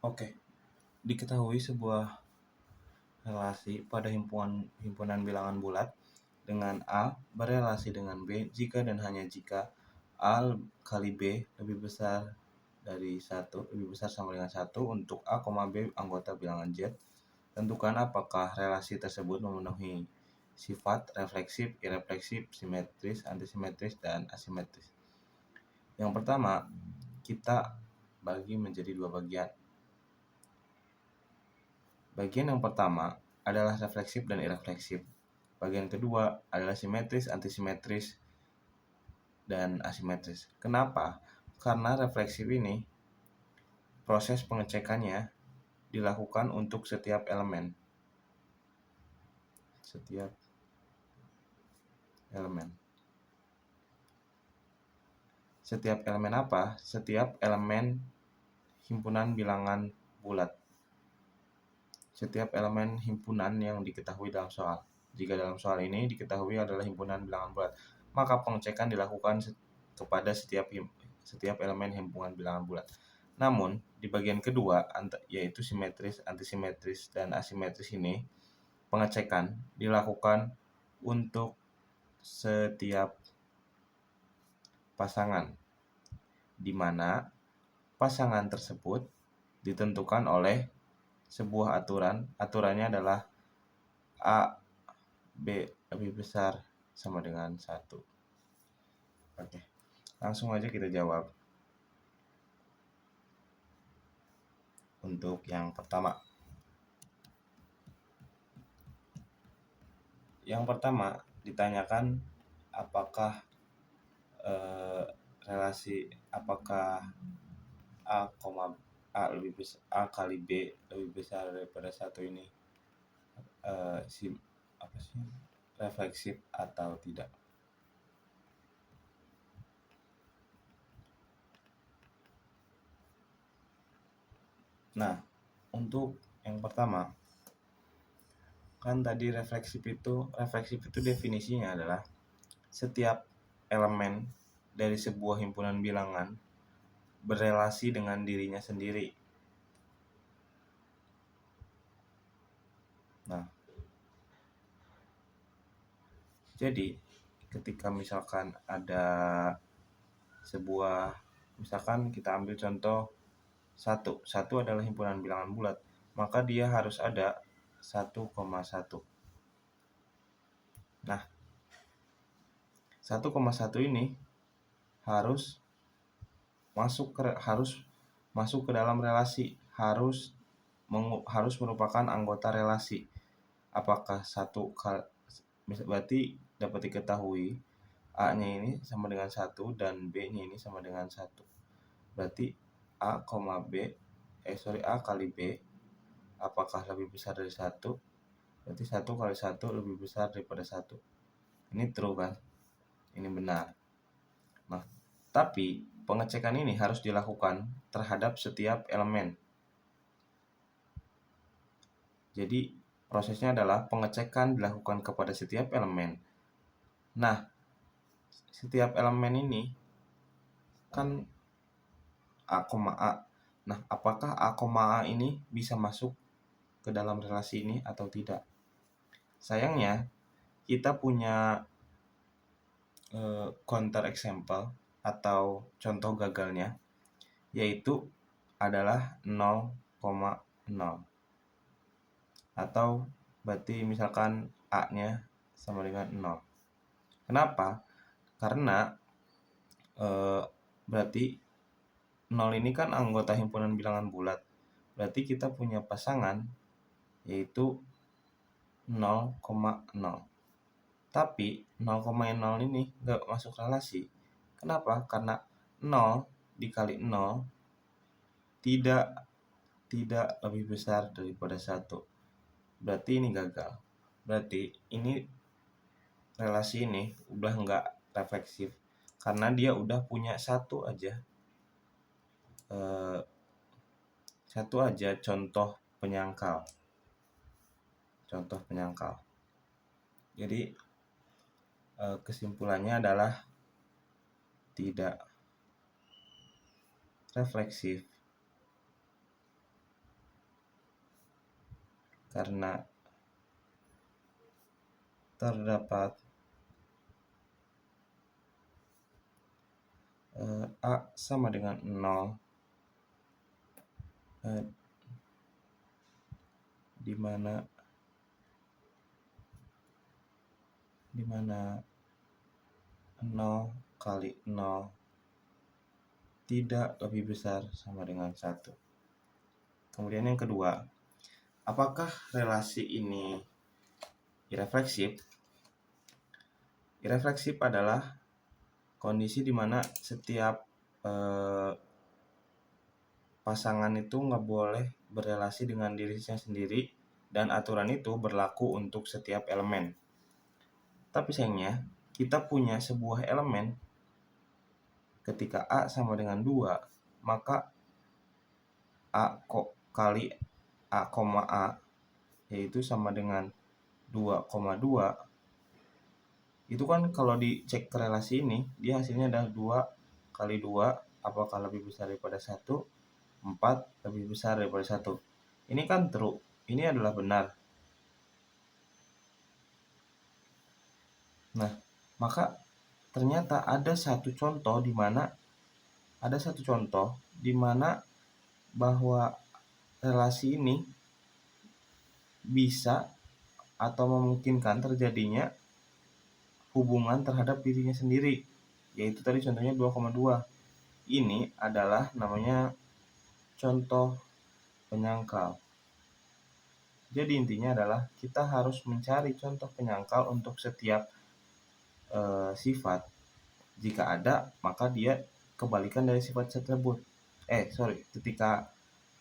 Oke, diketahui sebuah relasi pada himpunan bilangan bulat dengan A berelasi dengan B jika dan hanya jika A kali B lebih besar lebih besar sama dengan 1 untuk A, B anggota bilangan Z. Tentukan apakah relasi tersebut memenuhi sifat refleksif, irefleksif, simetris, antisimetris, dan asimetris. Yang pertama, kita bagi menjadi dua bagian. Bagian yang pertama adalah refleksif dan irefleksif. Bagian kedua adalah simetris, antisimetris, dan asimetris. Kenapa? Karena refleksif ini proses pengecekannya dilakukan untuk setiap elemen. Setiap elemen apa? Setiap elemen himpunan bilangan bulat. Setiap elemen himpunan yang diketahui dalam soal. Jika dalam soal ini diketahui adalah himpunan bilangan bulat, maka pengecekan dilakukan kepada setiap elemen himpunan bilangan bulat. Namun, di bagian kedua, yaitu simetris, antisimetris, dan asimetris ini, pengecekan dilakukan untuk setiap pasangan, di mana pasangan tersebut ditentukan oleh sebuah aturan. Aturannya adalah A, B lebih besar sama dengan 1. Oke, langsung aja kita jawab. Untuk yang pertama. Yang pertama ditanyakan apakah A lebih besar, A kali B lebih besar daripada 1 ini refleksif atau tidak. Nah, untuk yang pertama, kan tadi refleksif itu definisinya adalah setiap elemen dari sebuah himpunan bilangan berelasi dengan dirinya sendiri. Nah, jadi ketika misalkan ada misalkan kita ambil contoh 1 adalah himpunan bilangan bulat, maka dia harus ada 1,1. Nah, 1,1 ini harus masuk ke dalam relasi, harus merupakan anggota relasi. Apakah berarti dapat diketahui A-nya ini sama dengan 1 dan B-nya ini sama dengan 1. Berarti A kali B apakah lebih besar dari 1? Berarti 1 kali 1 lebih besar daripada 1. Ini true kan? Ini benar. Nah, tapi pengecekan ini harus dilakukan terhadap setiap elemen. Jadi prosesnya adalah pengecekan dilakukan kepada setiap elemen. Nah, setiap elemen ini kan A, A. Nah, apakah A, A ini bisa masuk ke dalam relasi ini atau tidak? Sayangnya, kita punya counter example atau contoh gagalnya, yaitu adalah 0,0. Atau berarti misalkan A-nya sama dengan 0. Kenapa? Karena berarti 0 ini kan anggota himpunan bilangan bulat. Berarti kita punya pasangan yaitu 0,0. Tapi 0,0 ini nggak masuk relasi. Kenapa? Karena 0 dikali 0 tidak lebih besar daripada 1. Berarti ini gagal. Berarti ini relasi ini udah nggak refleksif karena dia udah punya satu aja contoh penyangkal. Jadi kesimpulannya adalah tidak refleksif karena terdapat A sama dengan 0 di mana 0 kali 0 tidak lebih besar sama dengan 1. Kemudian yang kedua, apakah relasi ini irefleksif? Irefleksif adalah kondisi di mana setiap pasangan itu nggak boleh berrelasi dengan dirinya sendiri dan aturan itu berlaku untuk setiap elemen. Tapi sayangnya, kita punya sebuah elemen ketika A sama dengan 2, maka A kali A, A yaitu sama dengan 2,2. Itu kan kalau dicek ke relasi ini, dia hasilnya adalah 2 kali 2, apakah lebih besar daripada 1? 4 lebih besar daripada 1. Ini kan true, ini adalah benar. Nah, maka ternyata ada satu contoh di mana bahwa relasi ini bisa atau memungkinkan terjadinya hubungan terhadap dirinya sendiri, yaitu tadi contohnya 2,2. Ini adalah namanya contoh penyangkal. Jadi intinya adalah kita harus mencari contoh penyangkal untuk setiap sifat. Jika ada, maka dia kebalikan dari sifat tersebut. Ketika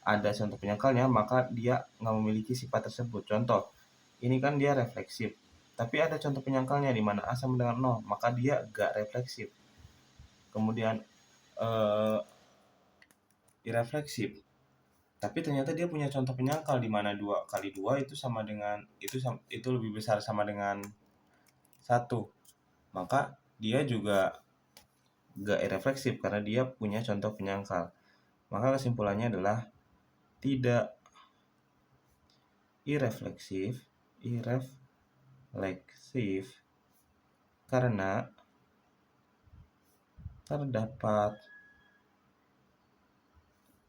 ada contoh penyangkalnya, maka dia nggak memiliki sifat tersebut. Contoh, ini kan dia refleksif. Tapi ada contoh penyangkalnya di mana A sama dengan 0, maka dia nggak refleksif. Kemudian irefleksif. Tapi ternyata dia punya contoh penyangkal di mana 2 kali 2 itu sama dengan itu lebih besar sama dengan 1. Maka dia juga gak irefleksif karena dia punya contoh penyangkal. Maka kesimpulannya adalah tidak irefleksif karena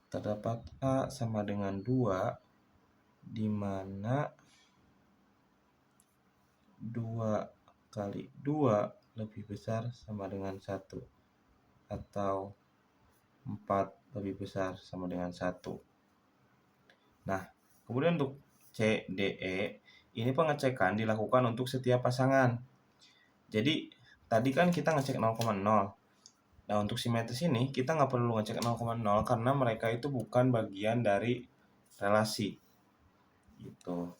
terdapat A sama dengan 2 di mana 2 kali 2 lebih besar sama dengan 1 atau 4 lebih besar sama dengan 1. Nah, kemudian untuk C, D, E, ini pengecekan dilakukan untuk setiap pasangan. Jadi, tadi kan kita ngecek 0,0. Nah, untuk simetris ini kita nggak perlu ngecek 0,0 karena mereka itu bukan bagian dari relasi. Gitu.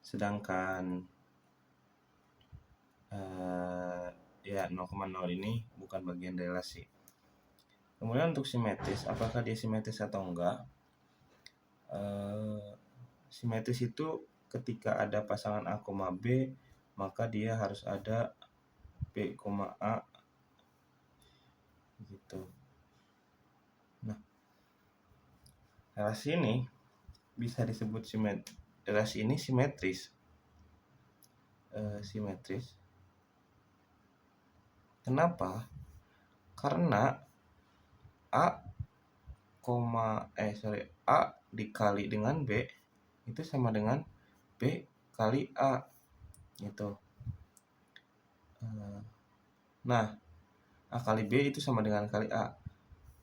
Sedangkan 0,0 ini bukan bagian dari relasi. Kemudian untuk simetris, apakah dia simetris atau enggak? Simetris itu ketika ada pasangan A, B, maka dia harus ada B, A gitu. Nah, relasi ini bisa disebut relasi ini simetris. Kenapa? Karena A dikali dengan B itu sama dengan B kali A gitu. Nah, A kali B itu sama dengan kali A.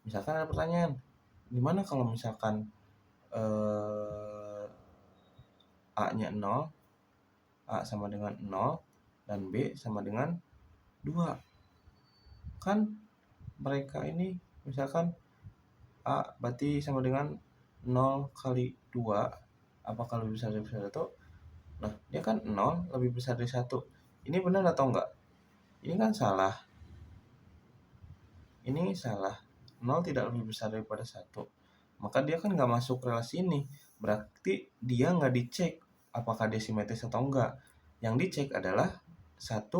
Misalkan ada pertanyaan, gimana kalau misalkan A-nya 0, A sama dengan 0, dan B sama dengan 2. Kan mereka ini misalkan A berarti sama dengan 0 kali 2, apakah lebih besar dari 1? Nah, dia kan 0 lebih besar dari 1. Ini benar atau enggak? Ini kan salah. Ini salah. 0 tidak lebih besar daripada 1. Maka dia kan nggak masuk relasi ini. Berarti dia nggak dicek apakah dia simetris atau enggak. Yang dicek adalah 1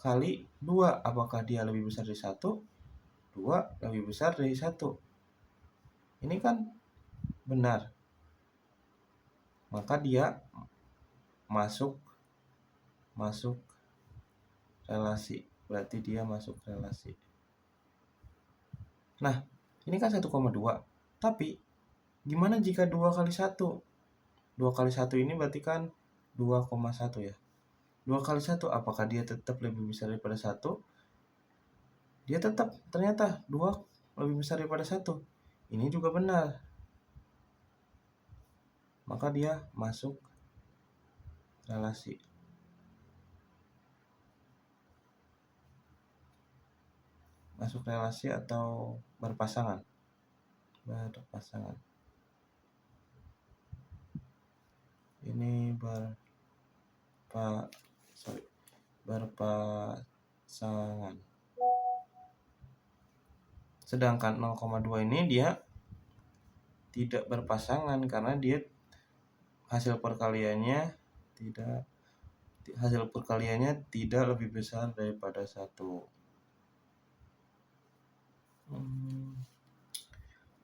kali 2. Apakah dia lebih besar dari 1? 2 lebih besar dari 1. Ini kan benar, maka dia masuk relasi. Berarti dia masuk relasi. Nah, ini kan 1,2. Tapi gimana jika 2 kali 1? 2 kali 1 ini berarti kan 2,1 ya. 2 kali 1, apakah dia tetap lebih besar daripada 1? Dia tetap, ternyata 2 lebih besar daripada 1. Ini juga benar. Maka dia masuk relasi. Masuk relasi atau berpasangan. Ini berpasangan. Sedangkan 0,2 ini dia tidak berpasangan karena dia hasil perkaliannya tidak lebih besar daripada 1.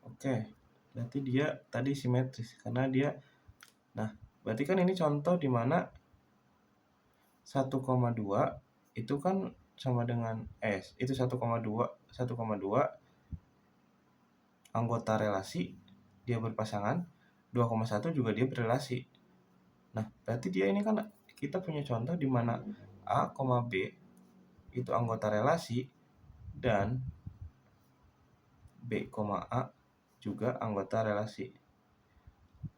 Oke, berarti dia tadi simetris karena dia. Nah, berarti kan ini contoh di mana 1,2 itu kan sama dengan S. Itu 1,2 anggota relasi, dia berpasangan. 2,1 juga dia berrelasi. Nah, berarti dia ini kan kita punya contoh di mana A, B itu anggota relasi dan B, A juga anggota relasi.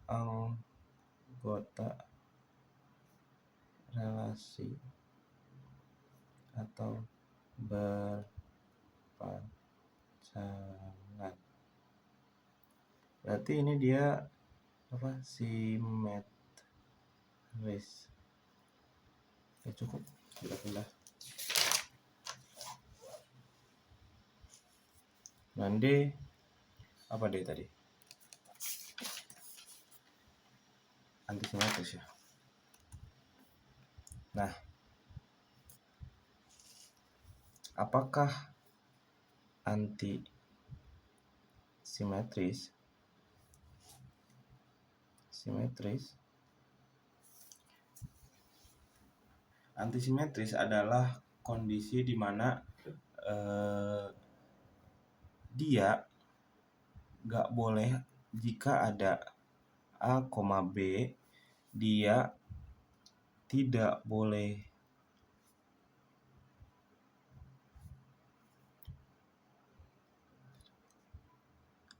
Anggota relasi atau berpasangan. Berarti ini dia simetris. Ya cukup, sudah. Dan D apa D tadi? Antisimetris ya. Nah, apakah antisimetris? Antisimetris adalah kondisi di mana dia gak boleh, jika ada A, B, dia tidak boleh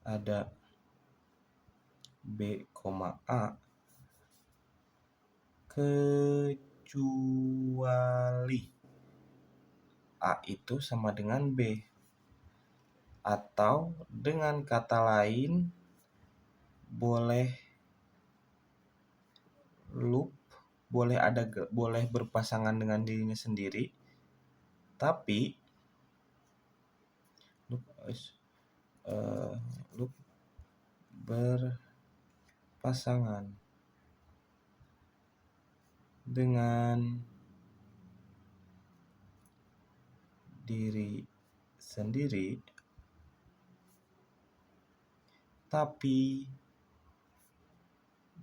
ada B, A kecuali A itu sama dengan B. Atau dengan kata lain, boleh berpasangan dengan dirinya sendiri, tapi berpasangan dengan diri sendiri, tapi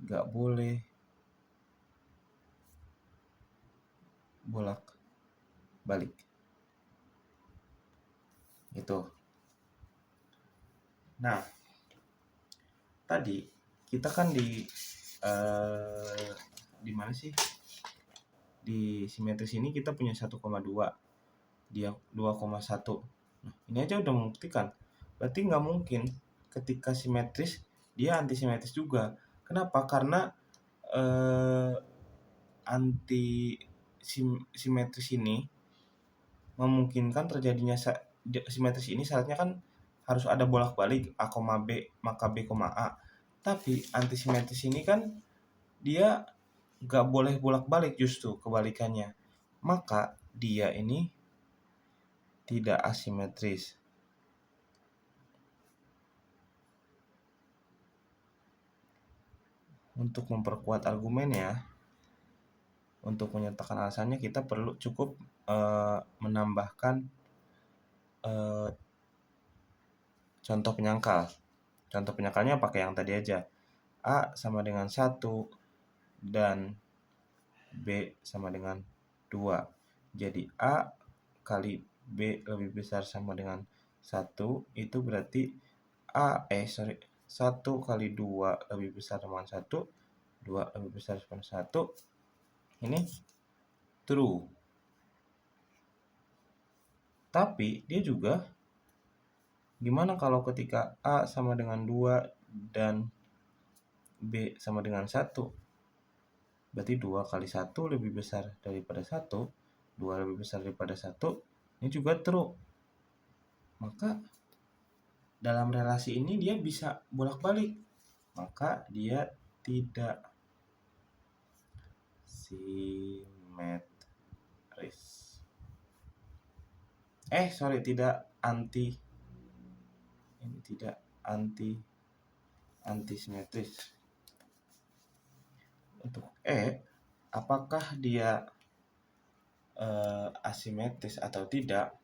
gak boleh bolak-balik. Itu. Nah, tadi kita kan di mana sih? Di simetris ini kita punya 1,2, dia 2,1. Nah, ini aja udah membuktikan. Berarti nggak mungkin ketika simetris dia antisimetris juga. Kenapa? Karena simetris ini memungkinkan terjadinya simetris ini, syaratnya kan harus ada bolak-balik A, B, maka B, A. Tapi antisimetris ini kan dia gak boleh bolak-balik, justru kebalikannya. Maka dia ini tidak asimetris. Untuk memperkuat argumennya, untuk menyatakan alasannya, kita perlu cukup menambahkan contoh penyangkal. Contoh penyakalnya pakai yang tadi aja. A sama dengan 1 dan B sama dengan 2. Jadi A kali B lebih besar sama dengan 1, itu berarti 1 kali 2 lebih besar sama dengan 1, 2 lebih besar sama dengan 1. Ini true. Tapi dia juga gimana kalau ketika A sama dengan 2 dan B sama dengan 1? Berarti 2 kali 1 lebih besar daripada 1. 2 lebih besar daripada 1. Ini juga true. Maka dalam relasi ini dia bisa bolak-balik. Maka dia tidak simetris. Tidak anti. Ini tidak antisimetris. Untuk apakah dia asimetris atau tidak?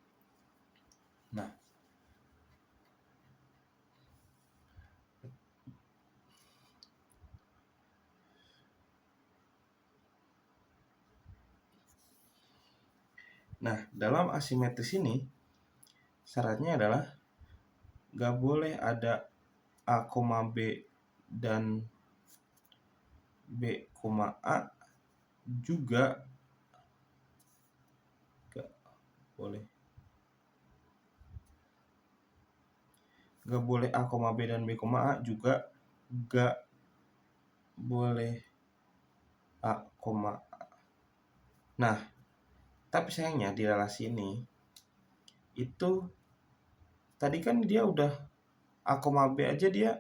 Nah, dalam asimetris ini syaratnya adalah gak boleh ada A, B dan B, A juga gak boleh. Gak boleh A, B dan B, A juga gak boleh A, A. Nah, tapi sayangnya di relasi ini itu tadi kan dia udah A, B aja dia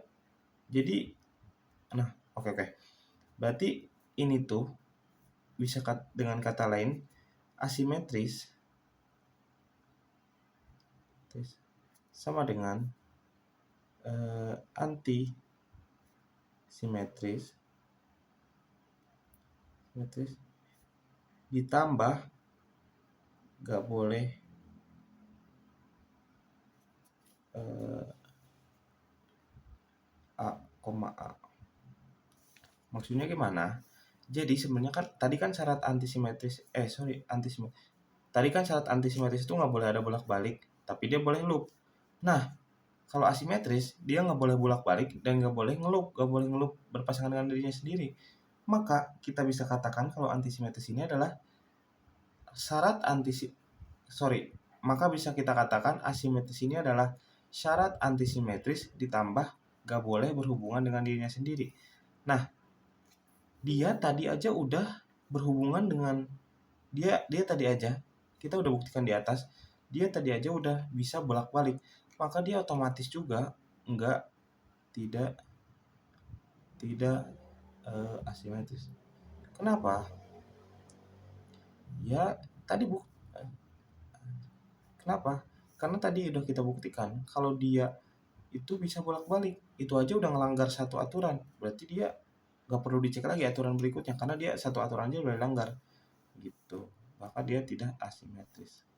jadi oke. Berarti ini tuh bisa dengan kata lain asimetris sama dengan anti simetris ditambah gak boleh A, A. Maksudnya gimana? Jadi sebenarnya kan tadi kan syarat antisimetris Tadi kan syarat antisimetris itu nggak boleh ada bolak-balik, tapi dia boleh loop. Nah, kalau asimetris dia nggak boleh bolak-balik dan nggak boleh ngeloop berpasangan dengan dirinya sendiri. Maka kita bisa katakan kalau antisimetris ini adalah maka bisa kita katakan asimetris ini adalah syarat antisimetris ditambah gak boleh berhubungan dengan dirinya sendiri. Nah, dia tadi aja udah berhubungan dengan dia tadi aja kita udah buktikan di atas, dia tadi aja udah bisa bolak-balik, maka dia otomatis juga tidak asimetris. Kenapa? Ya tadi kenapa? Karena tadi udah kita buktikan kalau dia itu bisa bolak-balik, itu aja udah ngelanggar satu aturan, berarti dia gak perlu dicek lagi aturan berikutnya karena dia satu aturan aja udah dilanggar gitu, maka dia tidak asimetris.